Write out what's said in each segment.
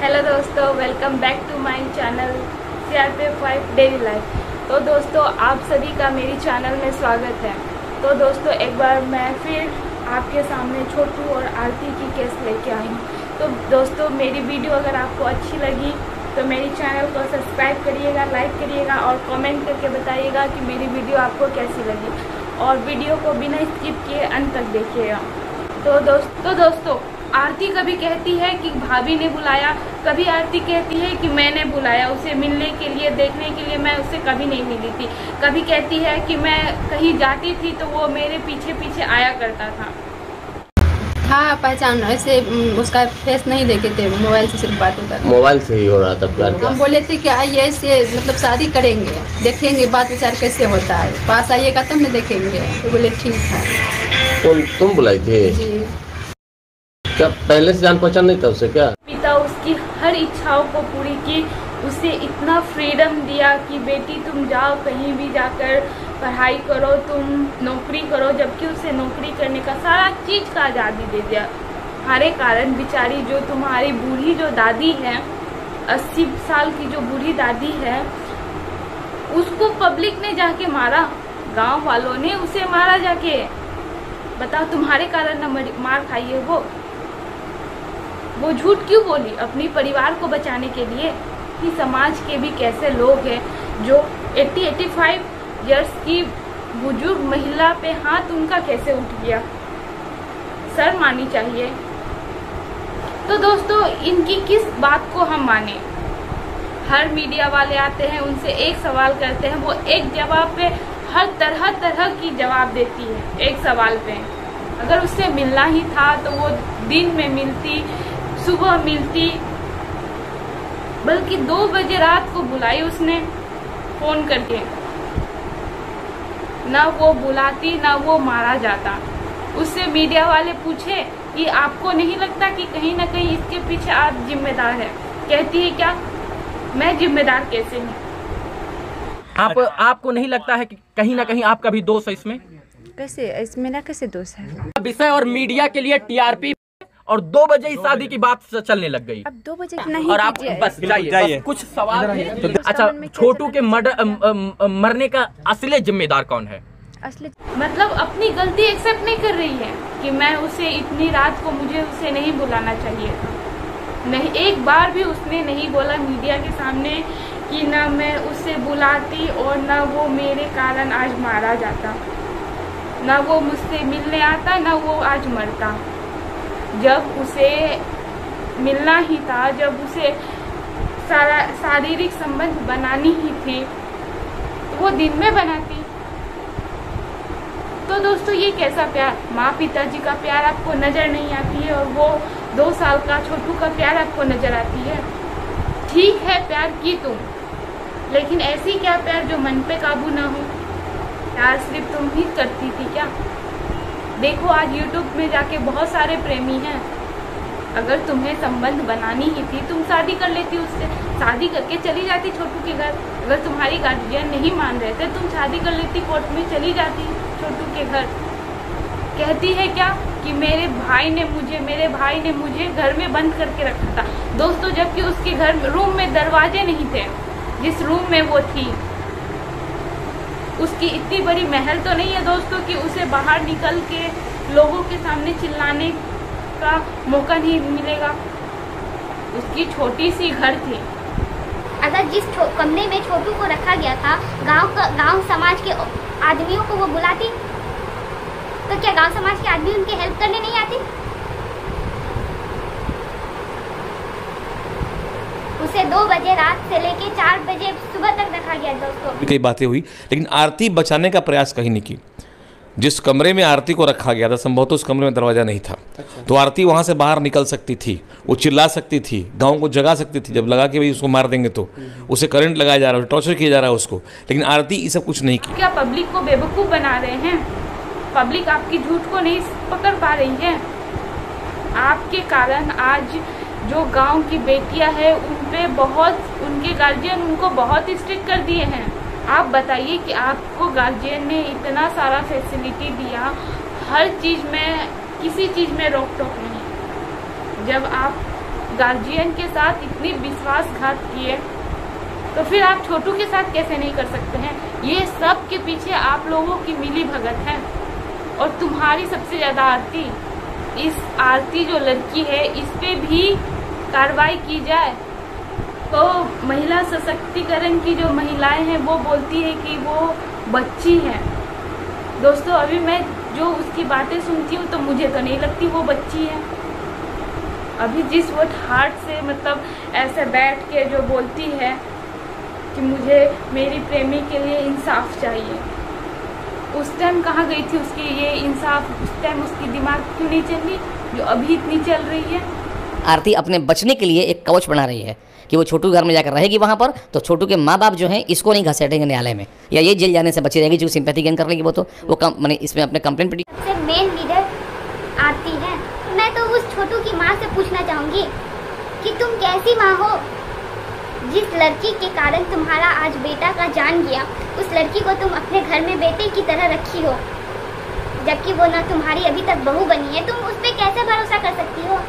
Hello दोस्तों, welcome back to my channel CRP5 daily life. तो दोस्तों, आप सभी का मेरी चैनल में स्वागत है। तो दोस्तों, एक बार मैं फिर आपके सामने छोटू और आरती की केस लेके आई हूँ। तो दोस्तों, मेरी वीडियो अगर आपको अच्छी लगी तो मेरी चैनल को सब्सक्राइब करिएगा, लाइक करिएगा और कमेंट करके बताइएगा कि मेरी वीडियो आपको कैसी लगी, और वीडियो को बिना स्किप किए अंत तक देखिएगा। तो दोस्तों आरती कभी कहती है कि भाभी ने बुलाया, कभी आरती कहती है कि मैंने बुलाया उसे मिलने के लिए, देखने के लिए। मैं उससे कभी नहीं मिली थी। कभी कहती है कि मैं कहीं जाती थी तो वो मेरे पीछे पीछे आया करता था। हाँ, पहचान ऐसे उसका फेस नहीं देखे थे, मोबाइल से सिर्फ बात होता था। मोबाइल से ही हो रहा था प्यार का। हम बोले थे कि आइए ऐसे मतलब शादी करेंगे, देखेंगे बात विचार कैसे होता है, पास आइएगा तब न देखेंगे। तो बोले ठीक है। तुम बुलाई थी? जी। क्या पहले से जान पहचान नहीं था उसे क्या? पिता उसकी हर इच्छाओं को पूरी की, उसे इतना फ्रीडम दिया कि बेटी तुम जाओ, कहीं भी जाकर पढ़ाई करो, तुम नौकरी करो, जबकि उसे नौकरी करने का सारा चीज़ का आज़ादी दे दिया। हमारे कारण बेचारी जो तुम्हारी बूढ़ी जो दादी है, 80 साल की जो बूढ़ी दादी है, उसको पब्लिक ने जाके मारा, गांव वालों ने उसे मारा जाके। बताओ, तुम्हारे कारण न मार खाई है वो झूठ क्यों बोली अपनी परिवार को बचाने के लिए? कि समाज के भी कैसे लोग हैं जो 80-85 इयर्स की बुजुर्ग महिला पे हाथ उनका कैसे उठ गया, शर्म आनी चाहिए। तो दोस्तों, इनकी किस बात को हम माने? हर मीडिया वाले आते हैं, उनसे एक सवाल करते हैं, वो एक जवाब पे हर तरह की जवाब देती है एक सवाल पे। अगर उससे मिलना ही था तो वो दिन में मिलती, सुबह मिलती, बल्कि 2 बजे रात को बुलाई उसने फोन करके। ना वो बुलाती ना वो मारा जाता। उससे मीडिया वाले पूछे कि आपको नहीं लगता कि कहीं ना कहीं इसके पीछे आप जिम्मेदार है? कहती है क्या, मैं जिम्मेदार कैसे हूँ? आपको नहीं लगता है कि कहीं ना कहीं आपका भी दोष है इसमें? कैसे मेरा कैसे दोष है? विषय और मीडिया के लिए TRP और 2 बजे इस शादी की बात चलने लग गई। अब 2 बजे नहीं, और आप बस जाइए, बस कुछ सवाल थे। अच्छा, छोटू के मरने का असली जिम्मेदार कौन है? असली मतलब अपनी गलती एक्सेप्ट नहीं कर रही है कि मैं उसे इतनी रात को, मुझे उसे नहीं बुलाना चाहिए था। नहीं, एक बार भी उसने नहीं बोला मीडिया के सामने कि ना मैं उसे बुलाती और ना वो मेरे कारण आज मारा जाता, ना वो मुझसे मिलने आता, ना वो आज मरता। जब उसे मिलना ही था, जब उसे शारीरिक संबंध बनानी ही थी, तो वो दिन में बनाती। तो दोस्तों, ये कैसा प्यार? माँ पिताजी का प्यार आपको नजर नहीं आती है और वो 2 साल का छोटू का प्यार आपको नजर आती है। ठीक है, प्यार की तुम, लेकिन ऐसी क्या प्यार जो मन पे काबू ना हो? प्यार सिर्फ तुम ही करती थी क्या? देखो, आज YouTube में जाके बहुत सारे प्रेमी हैं। अगर तुम्हें संबंध बनानी ही थी, तुम शादी कर लेती उससे, शादी करके चली जाती छोटू के घर। अगर तुम्हारी गार्जियन नहीं मान रहे थे, तुम शादी कर लेती, कोर्ट में चली जाती छोटू के घर। कहती है क्या कि मेरे भाई ने मुझे घर में बंद करके रखा था। दोस्तों, जबकि उसके घर रूम में दरवाजे नहीं थे, जिस रूम में वो थी। उसकी इतनी बड़ी महल तो नहीं है दोस्तों कि उसे बाहर निकल के लोगों के सामने चिल्लाने का मौका नहीं मिलेगा। उसकी छोटी सी घर थी। अगर जिस कमरे में छोटू को रखा गया था, गांव समाज के आदमियों को वो बुलाती, तो क्या गांव समाज के आदमी उनकी हेल्प करने नहीं आती? उसे 2 बजे रात से लेके 4 बजे सुबह तक रखा गया दोस्तों। कई बातें हुई, लेकिन आरती बचाने का प्रयास कहीं नहीं की। जिस कमरे में आरती को रखा गया था, संभवतः उस कमरे में दरवाजा नहीं था। तो आरती वहां से बाहर निकल सकती थी, वो चिल्ला सकती थी, गांव को जगा सकती थी। जब लगा कि भाई उसको मार देंगे तो उसे करंट लगाया जा रहा है, टॉर्चर किया जा रहा है उसको, लेकिन आरती ये सब कुछ नहीं की। क्या पब्लिक को बेवकूफ बना रहे हैं? पब्लिक आपकी झूठ को नहीं पकड़ पा रही है। आपके कारण आज जो गांव की बेटियां हैं, उनपे उनके गार्जियन उनको बहुत स्ट्रिक्ट कर दिए हैं। आप बताइए कि आपको गार्जियन ने इतना सारा फैसिलिटी दिया, हर चीज़ में, किसी चीज़ में रोक टोक नहीं। जब आप गार्जियन के साथ इतनी विश्वासघात की है, तो फिर आप छोटू के साथ कैसे नहीं कर सकते हैं? ये सब के पीछे आप लोगों की मिली भगत है। और तुम्हारी सबसे ज्यादा आरती, इस आरती जो लड़की है इस पे भी कार्रवाई की जाए। तो महिला सशक्तिकरण की जो महिलाएं हैं वो बोलती है कि वो बच्ची है। दोस्तों अभी मैं जो उसकी बातें सुनती हूँ तो मुझे तो नहीं लगती वो बच्ची है। अभी जिस वो हार्ट से मतलब ऐसे बैठ के जो बोलती है कि मुझे मेरी प्रेमी के लिए इंसाफ चाहिए, उस टाइम कहाँ गई थी उसकी ये इंसाफ? उस टाइम उसकी दिमाग क्यों नहीं चली जो अभी इतनी चल रही है? आरती अपने बचने के लिए एक कवच बना रही है कि वो छोटू घर में जाकर रहेगी वहाँ पर, तो छोटू के माँ बाप जो हैं इसको नहीं घसीटेंगे न्यायालय में, या ये जेल जाने से बची रहेगी। जो सिंपैथी गेन कर लेगी वो तो वो मैंने इसमें अपने कंप्लेंट पटी। सबसे मेन लीडर आरती है। मैं तो उस छोटू की माँ से पूछना चाहूँगी कि तुम कैसी माँ हो? जिस लड़की के कारण तुम्हारा आज बेटा का जान गया, उस लड़की को तुम अपने घर में बेटे की तरह रखी हो, जबकि वो ना तुम्हारी अभी तक बहू बनी है। तुम उस पर कैसे भरोसा कर सकती हो?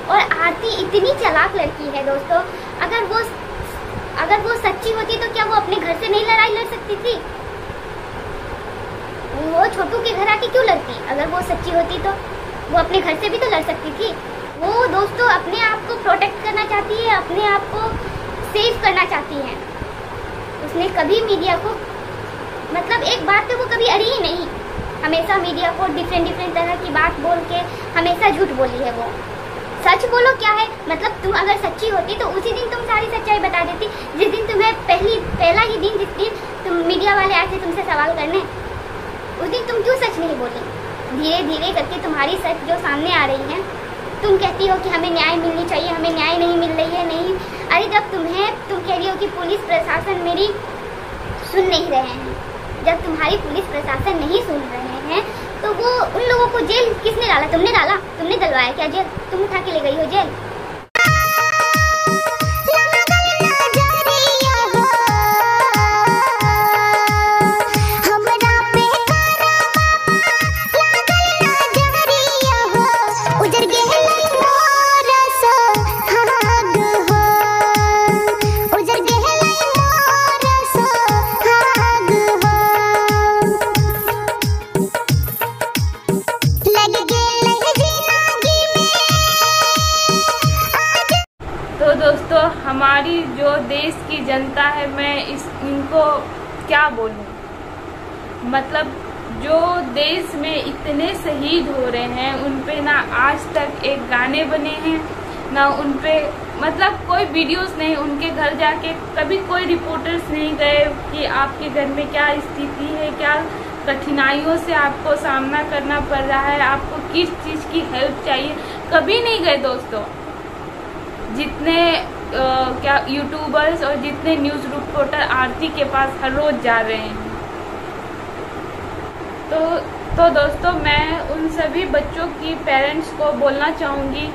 और आरती इतनी चालाक लड़की है दोस्तों, अगर वो सच्ची होती तो क्या वो अपने घर से नहीं लड़ाई लड़ सकती थी? वो छोटू के घर आके क्यों लड़ती? अगर वो सच्ची होती तो वो अपने घर से भी तो लड़ सकती थी। वो दोस्तों अपने आप को प्रोटेक्ट करना चाहती है, अपने आप को सेव करना चाहती है। उसने कभी मीडिया को मतलब एक बात पे वो कभी अड़ी ही नहीं। हमेशा मीडिया को डिफरेंट तरह की बात बोल के हमेशा झूठ बोली है वो। सच बोलो क्या है मतलब? तुम अगर सच्ची होती तो उसी दिन तुम सारी सच्चाई बता देती। जिस दिन तुम्हें पहला ही दिन जिस दिन तुम मीडिया वाले आए थे तुमसे सवाल करने, उस दिन तुम क्यों सच नहीं बोली? धीरे धीरे करके तुम्हारी सच जो सामने आ रही है, तुम कहती हो कि हमें न्याय मिलनी चाहिए, हमें न्याय नहीं मिल रही है। नहीं, अरे जब तुम कह रही हो कि पुलिस प्रशासन मेरी सुन नहीं रहे हैं, जब तुम्हारी पुलिस प्रशासन नहीं सुन रहे हैं तो वो उन लोगों को जेल किसने डाला? तुमने डाला? तुमने डलवाया क्या जेल? तुम उठा के ले गई हो जेल? दोस्तों हमारी जो देश की जनता है, मैं इनको क्या बोलूं? मतलब जो देश में इतने शहीद हो रहे हैं उन पे ना आज तक एक गाने बने हैं, ना उन पे मतलब कोई वीडियोस नहीं। उनके घर जाके कभी कोई रिपोर्टर्स नहीं गए कि आपके घर में क्या स्थिति है, क्या कठिनाइयों से आपको सामना करना पड़ रहा है, आपको किस चीज़ की हेल्प चाहिए, कभी नहीं गए दोस्तों। जितने क्या यूट्यूबर्स और जितने न्यूज़ रिपोर्टर आरती के पास हर रोज जा रहे हैं। तो दोस्तों मैं उन सभी बच्चों की पेरेंट्स को बोलना चाहूँगी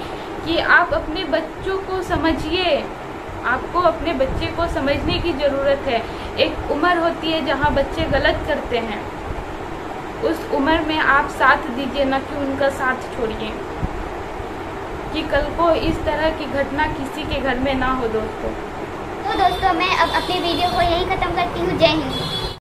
कि आप अपने बच्चों को समझिए। आपको अपने बच्चे को समझने की ज़रूरत है। एक उम्र होती है जहाँ बच्चे गलत करते हैं, उस उम्र में आप साथ दीजिए, ना कि उनका साथ छोड़िए, कि कल को इस तरह की घटना किसी के घर में ना हो दोस्तों। तो दोस्तों मैं अब अपने वीडियो को यहीं ख़त्म करती हूँ। जय हिंद।